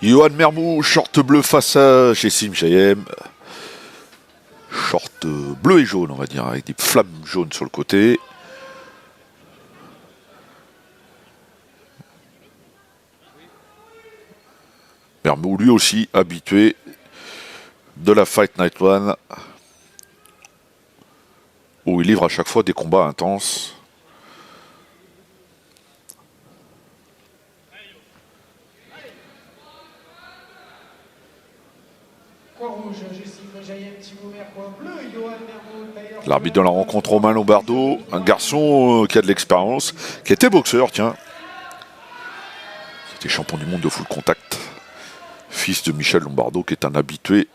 Johan Mermoux, short bleu face à Jessim Jayem. Short bleu et jaune, on va dire, avec des flammes jaunes sur le côté. Mermoux, lui aussi, habitué de la Fight Night One, où il livre à chaque fois des combats intenses. L'arbitre de la rencontre, Romain Lombardo, un garçon qui a de l'expérience, qui était boxeur, tiens. C'était champion du monde de full contact. Fils de Michel Lombardo, qui est un habitué,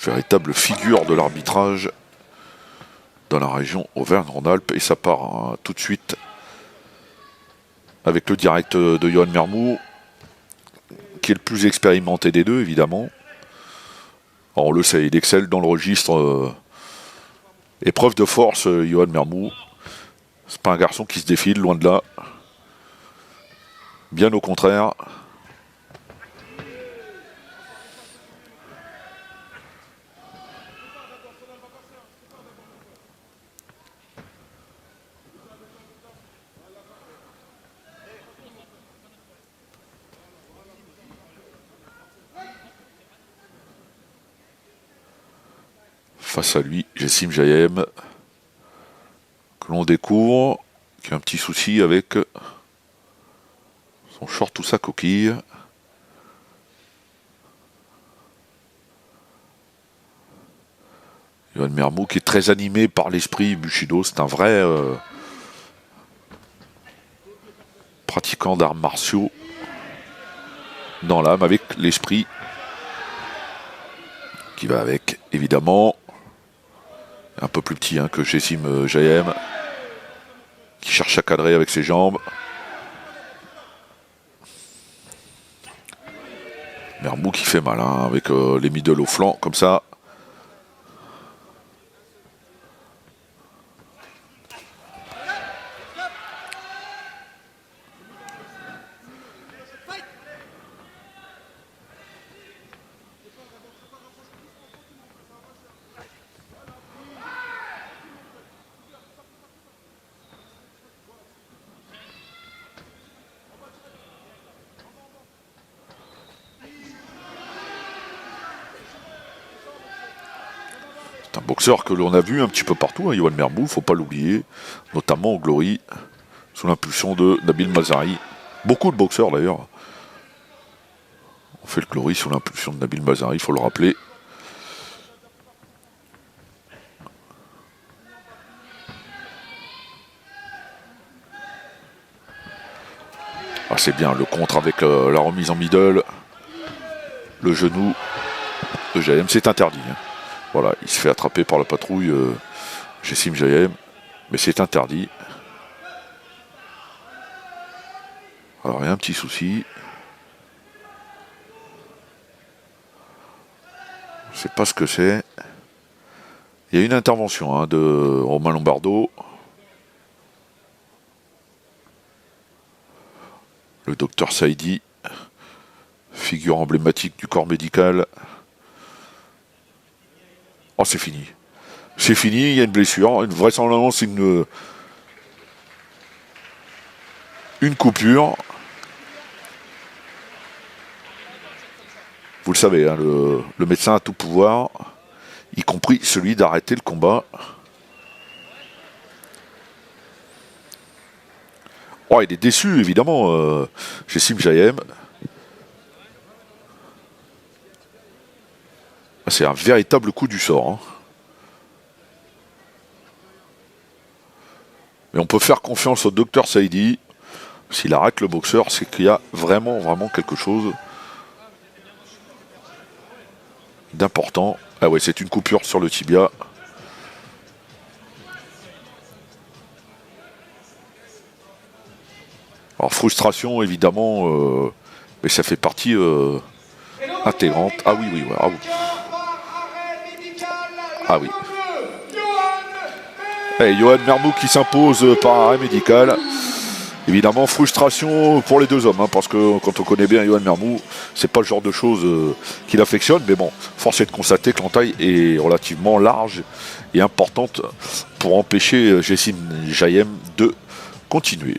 véritable figure de l'arbitrage dans la région Auvergne-Rhône-Alpes. Et ça part tout de suite avec le direct de Johan Mermoux, qui est le plus expérimenté des deux, évidemment. Alors, on le sait, il excelle dans le registre épreuve de force, Johan Mermoux. C'est pas un garçon qui se défile, loin de là. Bien au contraire. Face à lui, Jessim Jayem, que l'on découvre, qui a un petit souci avec son short ou sa coquille. Johan Mermoux qui est très animé par l'esprit Bushido, c'est un vrai pratiquant d'arts martiaux dans l'âme, avec l'esprit qui va avec, évidemment. Un peu plus petit que Jessim Jayem, qui cherche à cadrer avec ses jambes. Mermoux qui fait mal avec les middle au flanc, comme ça. C'est un boxeur que l'on a vu un petit peu partout, Johan Mermoux, faut pas l'oublier, notamment au Glory, sous l'impulsion de Nabil Mazari. Beaucoup de boxeurs d'ailleurs ont fait le Glory sous l'impulsion de Nabil Mazari, il faut le rappeler. Ah, c'est bien, le contre avec la remise en middle, le genou de Jayem, c'est interdit. Voilà, il se fait attraper par la patrouille Jessim Jayem, mais c'est interdit. Alors il y a un petit souci. Je ne sais pas ce que c'est. Il y a une intervention de Romain Lombardo. Le docteur Saïdi, figure emblématique du corps médical. Oh, c'est fini. C'est fini, il y a une blessure. Vraisemblablement, c'est une coupure. Vous le savez, le médecin a tout pouvoir, y compris celui d'arrêter le combat. Oh, il est déçu, évidemment, Jessim Jayem. C'est un véritable coup du sort. Mais on peut faire confiance au docteur Saïdi. S'il arrête le boxeur, c'est qu'il y a vraiment, vraiment quelque chose d'important. Ah ouais, c'est une coupure sur le tibia. Alors, frustration, évidemment, mais ça fait partie intégrante. Ah oui, oui, ouais, ah oui. Ah oui. Hey, Johan Mermoux qui s'impose par arrêt médical. Évidemment, frustration pour les deux hommes, hein, parce que quand on connaît bien Yohan Mermoud, c'est pas le genre de choses qu'il affectionne, mais bon, force est de constater que l'entaille est relativement large et importante pour empêcher Jessim Jayem de continuer.